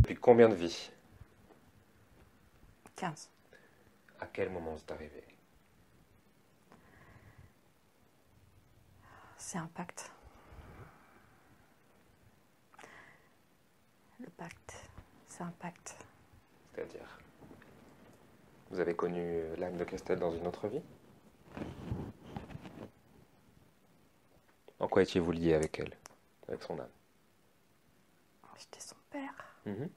depuis combien de vies? 15. À quel moment c'est arrivé? C'est un pacte. Le pacte, c'est un pacte. C'est-à-dire, vous avez connu l'âme de Christelle dans une autre vie? En quoi étiez-vous lié avec elle, avec son âme? J'étais son père. Mhm.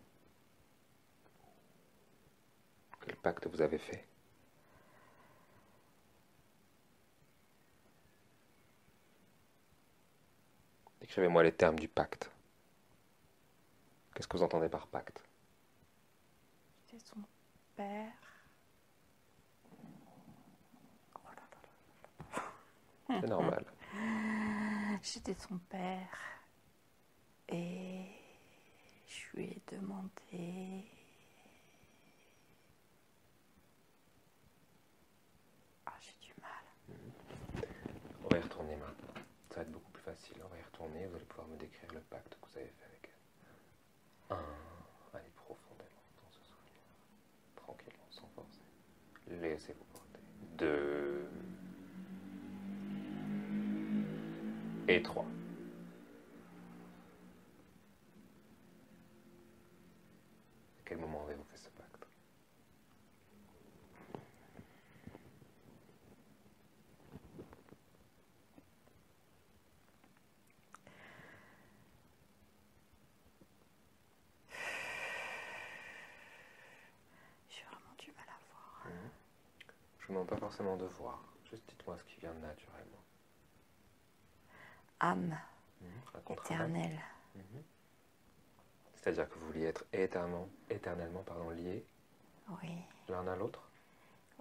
Quel pacte vous avez fait? Décrivez-moi les termes du pacte. Qu'est-ce que vous entendez par pacte? J'étais son père. C'est normal. J'étais son père. Et je lui ai demandé. Ah, j'ai du mal. On va y retourner maintenant. Ça va être beaucoup plus facile. On va y retourner. Vous allez pouvoir me décrire le pacte que vous avez fait avec elle. 1. Allez profondément dans ce souvenir. Tranquillement, sans forcer. Laissez-vous porter. 2. Et 3. À quel moment avez-vous fait ce pacte? J'ai vraiment du mal à voir. Je vous demande pas forcément de voir. Juste dites-moi ce qui vient naturellement. Âme Un contrat. éternelle. C'est-à-dire que vous vouliez être éternellement liés Oui. l'un à l'autre?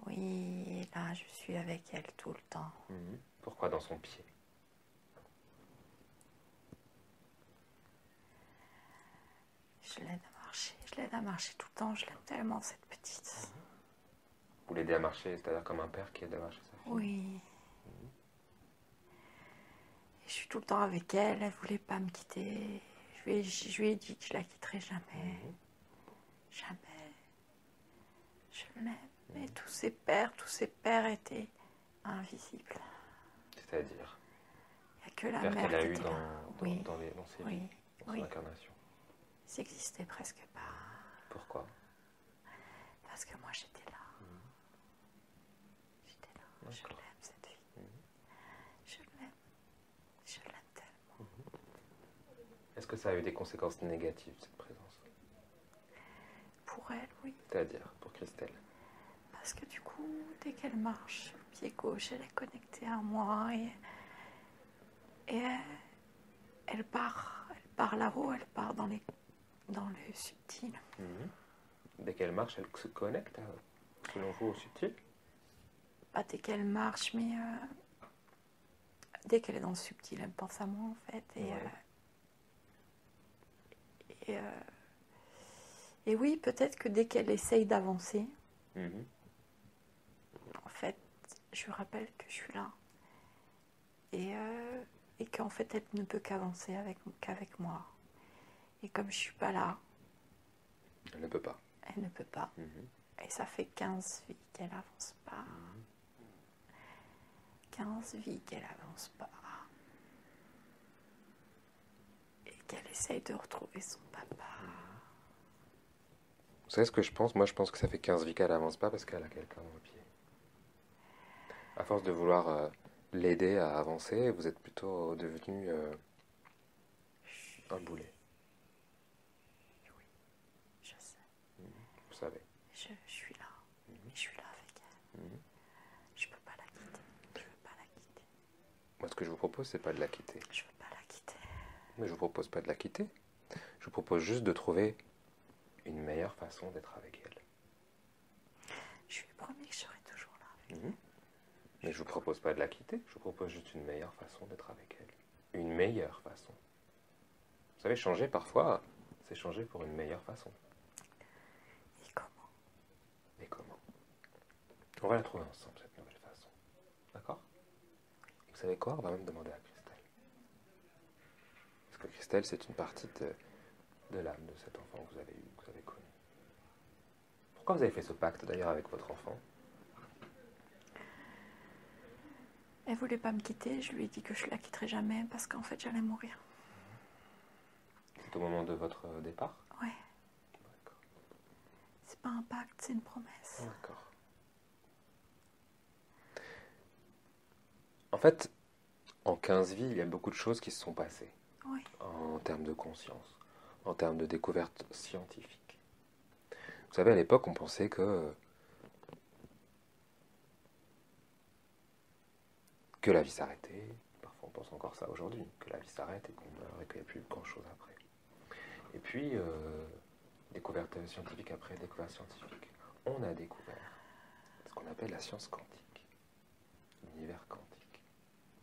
Oui, et là, je suis avec elle tout le temps. Pourquoi dans son pied? Je l'aide à marcher. Je l'aide à marcher tout le temps. Je l'aime tellement, cette petite. Vous l'aidez à marcher, c'est-à-dire comme un père qui aide à marcher sa fille? Oui. Et je suis tout le temps avec elle. Elle voulait pas me quitter. Je lui ai dit que je la quitterai jamais. Jamais. Je l'aime. Mais tous ses pères étaient invisibles. C'est-à-dire? Il n'y a que la Père mère qu'elle a qui eu était là. Oui. dans ses vies, dans son Oui. incarnation. Ils n'existaient presque pas. Pourquoi? Parce que moi, j'étais là. J'étais là. Je D'accord. l'aime, cette fille. Je l'aime. Je l'aime tellement. Est-ce que ça a eu des conséquences négatives, cette présence? Pour elle, oui. C'est-à-dire, pour Christelle? Parce que du coup, dès qu'elle marche, le pied gauche, elle est connectée à moi et elle part là-haut, elle part dans le subtil. Dès qu'elle marche, elle se connecte, selon vous, au subtil? Pas dès qu'elle marche, mais dès qu'elle est dans le subtil, elle pense à moi en fait. Et oui, peut-être que dès qu'elle essaye d'avancer, en fait, je lui rappelle que je suis là. Et qu'en fait, elle ne peut qu'avancer qu'avec moi. Et comme je suis pas là, Elle ne peut pas. elle ne peut pas. Et ça fait 15 vies qu'elle avance pas. 15 vies qu'elle avance pas. Et qu'elle essaye de retrouver son papa. Vous savez ce que je pense? Moi, je pense que ça fait 15 vies qu'elle n'avance pas parce qu'elle a quelqu'un dans le pied. À force de vouloir l'aider à avancer, vous êtes plutôt devenu un boulet. Oui, je sais. Vous savez. Je suis là. Je suis là avec elle. Je peux pas la quitter. Je veux pas la quitter. Moi, ce que je vous propose, c'est pas de la quitter. Je veux pas la quitter. Mais je vous propose pas de la quitter. Je vous propose juste de trouver une meilleure façon d'être avec elle. Je lui ai promis que je serai toujours là. Mais je vous propose pas de la quitter. Je vous propose juste une meilleure façon d'être avec elle. Une meilleure façon. Vous savez, changer parfois, c'est changer pour une meilleure façon. Et comment? Et comment? On va la trouver ensemble, cette nouvelle façon. D'accord? Et vous savez quoi? On va même demander à Christelle. Parce que Christelle, c'est une partie de l'âme de cet enfant que vous avez eu, que vous avez connu. Pourquoi vous avez fait ce pacte d'ailleurs avec votre enfant? Elle voulait pas me quitter, je lui ai dit que je la quitterais jamais parce qu'en fait j'allais mourir. C'est au moment de votre départ? Ouais, D'accord. c'est pas un pacte, c'est une promesse. D'accord. En fait, en 15 vies, il y a beaucoup de choses qui se sont passées Oui, en termes de conscience, en termes de découvertes scientifiques. Vous savez, à l'époque, on pensait que la vie s'arrêtait. Parfois, on pense encore ça aujourd'hui, que la vie s'arrête et qu'on meurt et qu'il n'y a plus grand-chose après. Et puis, découverte scientifique après découverte scientifique, on a découvert ce qu'on appelle la science quantique, l'univers quantique.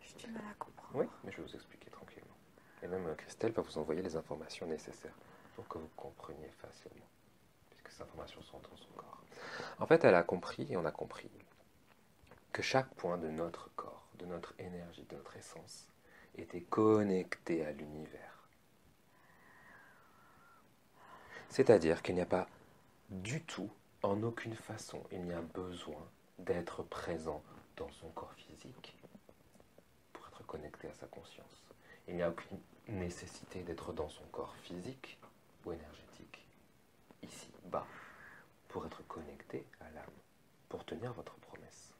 j'ai du mal à comprendre. Oui, mais je vais vous expliquer tranquillement. Et même Christelle va vous envoyer les informations nécessaires pour que vous compreniez facilement, puisque ces informations sont dans son corps. En fait, elle a compris et on a compris que chaque point de notre corps, de notre énergie, de notre essence, était connecté à l'univers. C'est-à-dire qu'il n'y a pas du tout, en aucune façon, il n'y a besoin d'être présent dans son corps physique pour être connecté à sa conscience. Il n'y a aucune nécessité d'être dans son corps physique ou énergétique, ici, bas, pour être connecté à l'âme, pour tenir votre promesse.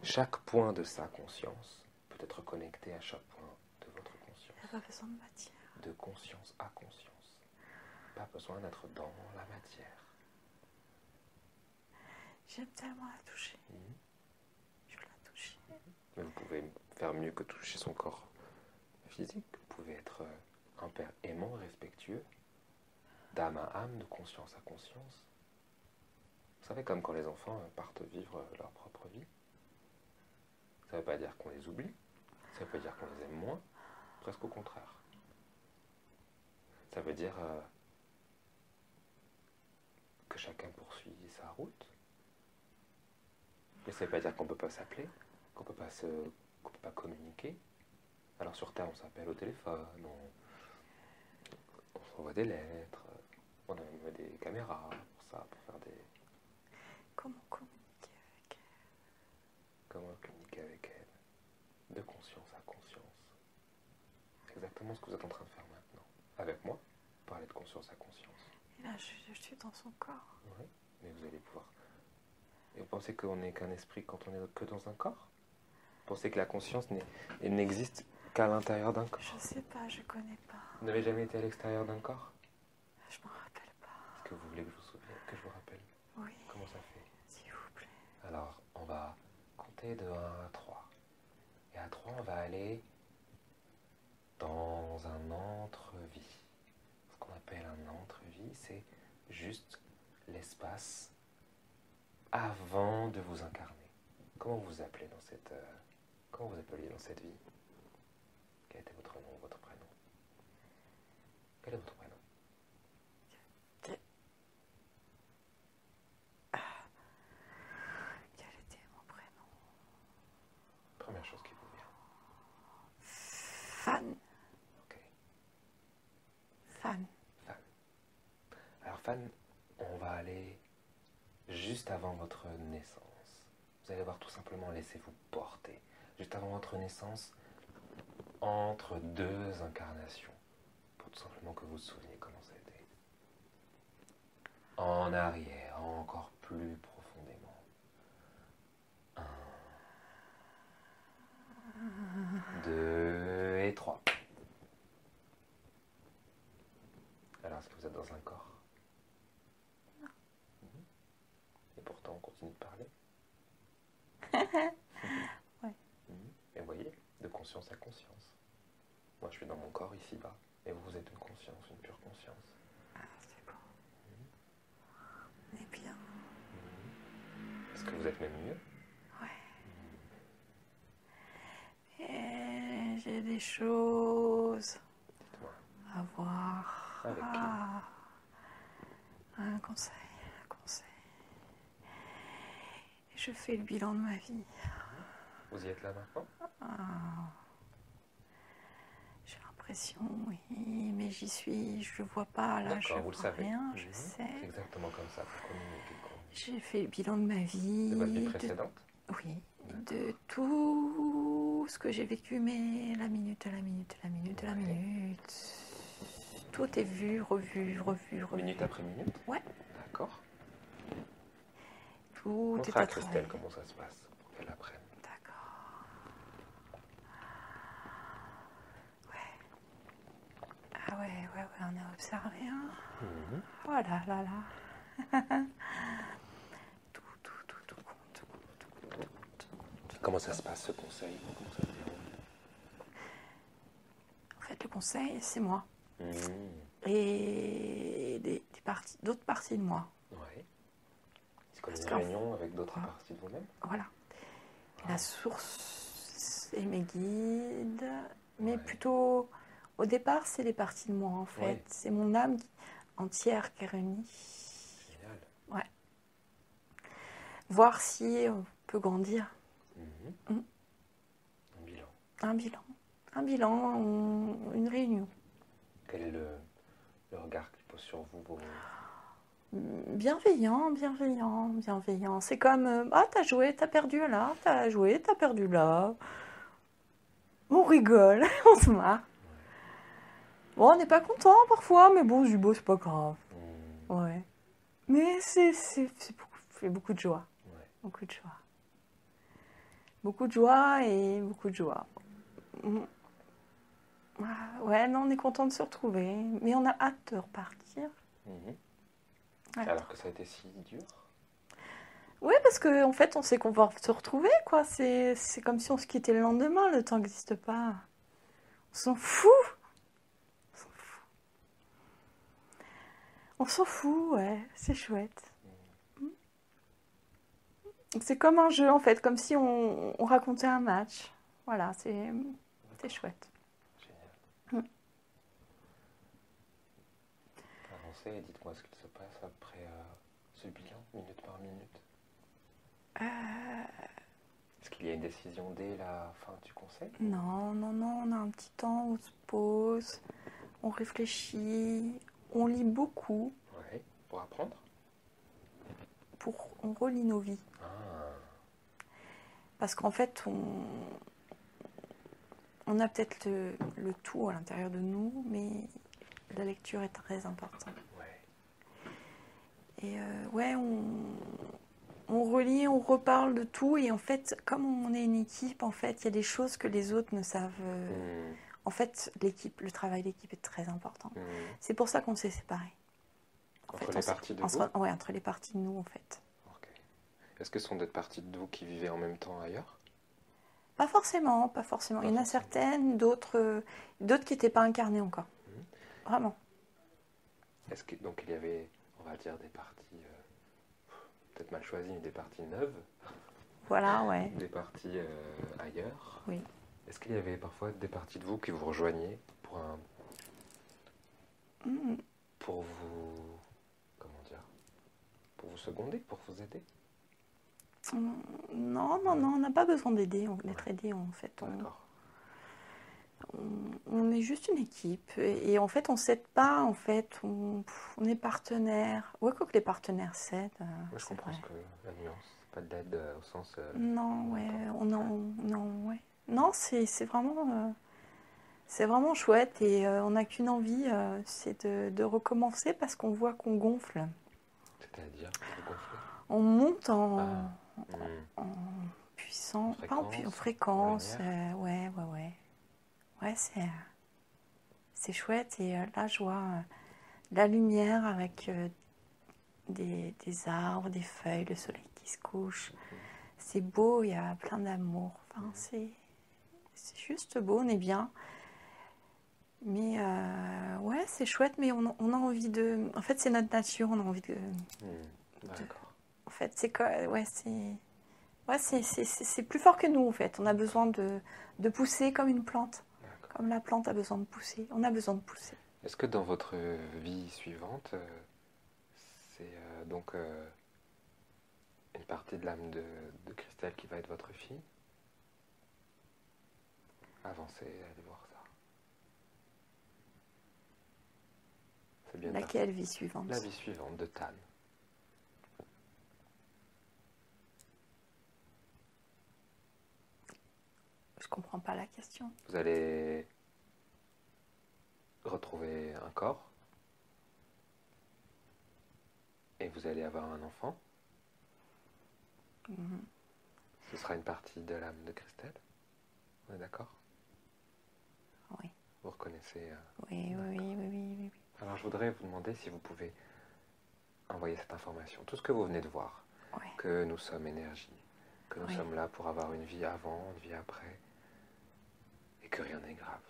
Chaque point de sa conscience peut être connecté à chaque point de votre conscience. Elle n'a pas besoin de matière. De conscience à conscience. Pas besoin d'être dans la matière. J'aime tellement la toucher. Je veux la toucher. Mais vous pouvez faire mieux que toucher son corps physique. Vous pouvez être un père aimant, respectueux, d'âme à âme, de conscience à conscience. Vous savez, comme quand les enfants partent vivre leur propre vie. Ça ne veut pas dire qu'on les oublie, ça ne veut pas dire qu'on les aime moins, presque au contraire. Ça veut dire que chacun poursuit sa route. Mais ça ne veut pas dire qu'on ne peut pas s'appeler, qu'on ne peut pas communiquer. Alors sur Terre, on s'appelle au téléphone, on s'envoie des lettres, on a même des caméras pour ça, pour faire des... Comment communiquer avec elle? Comment communiquer avec elle, de conscience à conscience. Exactement ce que vous êtes en train de faire maintenant. Avec moi, parler de conscience à conscience. Et là, je suis dans son corps. Oui, mais vous allez pouvoir... Et vous pensez qu'on n'est qu'un esprit quand on est que dans un corps? Vous pensez que la conscience n'existe qu'à l'intérieur d'un corps? Je sais pas, je connais pas. Vous n'avez jamais été à l'extérieur d'un corps? Je m'en rappelle pas. Est-ce que vous voulez que je vous souvienne, que je vous rappelle? Oui, Comment ça fait? s'il vous plaît. Alors, on va compter de 1 à 3. Et à 3, on va aller dans un entre-vie. Ce qu'on appelle un entre-vie, c'est juste l'espace avant de vous incarner. Comment vous appelez dans cette... comment vous appeliez dans cette vie? Quel était votre nom, votre prénom? Quel est votre prénom? Quel était mon prénom? Première chose qui vous vient. Fan. Ok. Fan. Fan. Alors Fan, on va aller juste avant votre naissance. Vous allez voir, tout simplement, laissez-vous porter. Juste avant votre naissance, entre deux incarnations, pour tout simplement que vous vous souveniez comment ça a été. En arrière, encore plus profondément. 1, 2 et 3. Alors, est-ce que vous êtes dans un corps? Non. Et pourtant, on continue de parler. Ouais. Et vous voyez, de conscience à conscience. Moi, je suis dans mon corps ici-bas. Et vous êtes une conscience, une pure conscience. Ah, c'est bon. On est bien. Est-ce que vous êtes même mieux? Ouais. Et j'ai des choses Dites-moi. à voir. Avec qui? Ah. Un conseil, un conseil. Et je fais le bilan de ma vie. Vous y êtes là maintenant? Ah. J'ai dépression, oui, mais j'y suis, je le vois pas là, je D'accord, vous le vois savez. rien, je Mhm. sais. C'est exactement comme ça, pour communiquer. J'ai fait le bilan de ma vie, De votre vie précédente? oui, D'accord. de tout ce que j'ai vécu, mais la minute à la minute, à la minute, à la Ouais. minute. Tout est vu, revu, revu, revu. Minute après minute? Ouais. D'accord. Tout est Montre à à Christelle travailler. comment ça se passe, pour qu'elle apprenne. D'accord. Ouais. Ah ouais, on a observé, hein. Mhm. Oh là là là. Tout compte. Comment ça se passe, ce conseil? Comment ça se déroule? En fait, le conseil, c'est moi. Mhm. Et d'autres parties de moi. Ouais. C'est comme Parce une qu'en réunion avec d'autres Voilà. parties de vous-même? Voilà. Ah. La source et mes guides, mais Ouais. plutôt, au départ, c'est les parties de moi, en fait. Ouais. C'est mon âme entière qui est réunie. Génial. Ouais. Voir si on peut grandir. Mhm. Mm. Un bilan. Un bilan, une réunion. Quel est le regard qu'il pose sur vous? Bienveillant. C'est comme, ah, t'as joué, t'as perdu là, t'as joué, t'as perdu là. On rigole, on se marre. Bon, on n'est pas content parfois, mais bon, du beau, c'est pas grave. Mhm. Ouais. Mais c'est beaucoup de joie. Ouais. Beaucoup de joie. Beaucoup de joie et beaucoup de joie. Ah, ouais, non, on est content de se retrouver. Mais on a hâte de repartir. Mhm. Ouais. Alors que ça a été si dur? Oui, parce qu'en fait, on sait qu'on va se retrouver, quoi. C'est comme si on se quittait le lendemain, le temps n'existe pas. On s'en fout. On s'en fout, ouais. C'est chouette. C'est comme un jeu, en fait, comme si on racontait un match. Voilà, c'est chouette. Génial. Avancez et dites-moi ce qu'il se passe après ce bilan, minute par minute. Est-ce qu'il y a une décision dès la fin du conseil? Non, on a un petit temps, on se pose, on réfléchit, on lit beaucoup, Ouais. Pour apprendre? on relit nos vies. Ah. Parce qu'en fait, on a peut-être le tout à l'intérieur de nous, mais la lecture est très importante. Ouais. Et ouais, on relit, on reparle de tout, et en fait, comme on est une équipe, en fait, il y a des choses que les autres ne savent. En fait, le travail d'équipe est très important. C'est pour ça qu'on s'est séparés. Entre les parties de vous? Ouais, entre les parties de nous, en fait. Ok. Est-ce que ce sont des parties de vous qui vivaient en même temps ailleurs? Pas forcément. Il y en a certaines, d'autres qui n'étaient pas incarnées encore. Vraiment. Est-ce que donc il y avait, on va dire, des parties peut-être mal choisies, mais des parties neuves? Voilà, ouais. Des parties ailleurs? Oui. Est-ce qu'il y avait parfois des parties de vous qui vous rejoignaient pour vous, comment dire, pour vous seconder, pour vous aider? Non, on n'a pas besoin d'être aidé, en fait. D'accord. On est juste une équipe, et en fait, on s'aide pas, en fait, on est partenaires. Ouais, quoi que les partenaires s'aident. Moi, je comprends ce que la nuance, pas de l'aide au sens. Non, ouais, ouais. Non, c'est vraiment chouette, et on n'a qu'une envie, c'est de recommencer, parce qu'on voit qu'on gonfle. C'est-à-dire, vous gonflez? On monte en puissance, pas en fréquence. Ouais. Ouais, c'est chouette, et là, je vois la lumière avec des arbres, des feuilles, le soleil qui se couche. C'est beau, il y a plein d'amour. Enfin, c'est juste beau, on est bien. Mais ouais, c'est chouette, mais on a envie de... En fait, c'est notre nature, on a envie de... D'accord. En fait, c'est quoi? Ouais, c'est plus fort que nous, en fait. On a besoin de pousser comme une plante. Comme la plante a besoin de pousser. On a besoin de pousser. Est-ce que dans votre vie suivante, c'est donc une partie de l'âme de Christelle qui va être votre fille? Avancez, allez voir ça. fait bien Laquelle vie suivante? la vie suivante de Tan. Je comprends pas la question. Vous allez retrouver un corps et vous allez avoir un enfant. Mhm. Ce sera une partie de l'âme de Christelle. On est d'accord? Oui. Vous reconnaissez Oui, oui, oui, oui, oui, oui. Alors je voudrais vous demander si vous pouvez envoyer cette information. Tout ce que vous venez de voir, Oui. que nous sommes énergie, que nous Oui. sommes là pour avoir une vie avant, une vie après, et que rien n'est grave.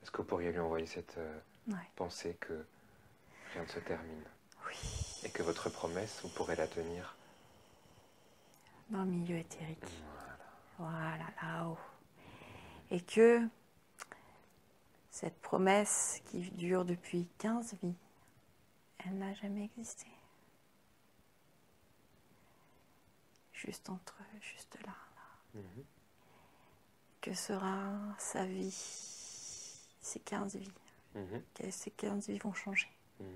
Est-ce que vous pourriez lui envoyer cette Oui. pensée que rien ne se termine Oui. et que votre promesse, vous pourrez la tenir Dans le milieu éthérique. Voilà. Voilà, là-haut. Et que cette promesse qui dure depuis 15 vies, elle n'a jamais existé. Juste là. Mhm. Que sera sa vie, ces 15 vies? Mhm. Ces 15 vies vont changer. Mhm.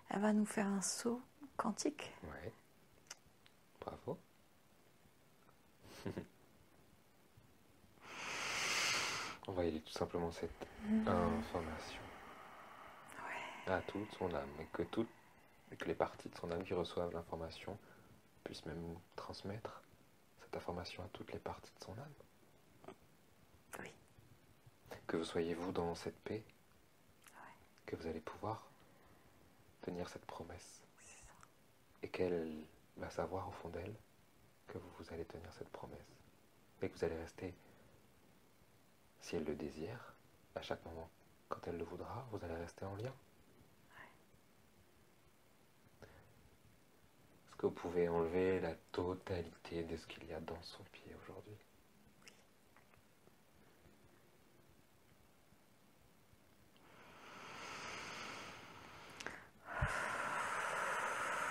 Elle va nous faire un saut quantique. Ouais. Bravo. Envoyez-lui tout simplement cette information à toute son âme et que les parties de son âme qui reçoivent l'information puissent même transmettre cette information à toutes les parties de son âme. Oui. Que vous soyez vous dans cette paix, Ouais. que vous allez pouvoir tenir cette promesse C'est ça. et qu'elle va savoir au fond d'elle que vous allez tenir cette promesse et que vous allez rester, si elle le désire, à chaque moment, quand elle le voudra, vous allez rester en lien. Est-ce que vous pouvez enlever la totalité de ce qu'il y a dans son pied aujourd'hui?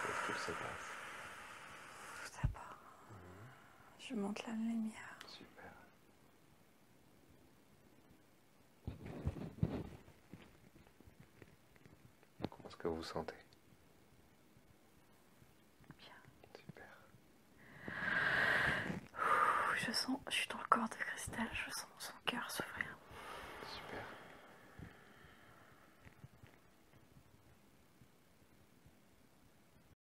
Qu'est-ce qu'il se passe? Ça part. Je monte la lumière. Super. Comment est-ce que vous vous sentez? Bien. Super. Je suis dans le corps de Christelle, je sens son cœur s'ouvrir.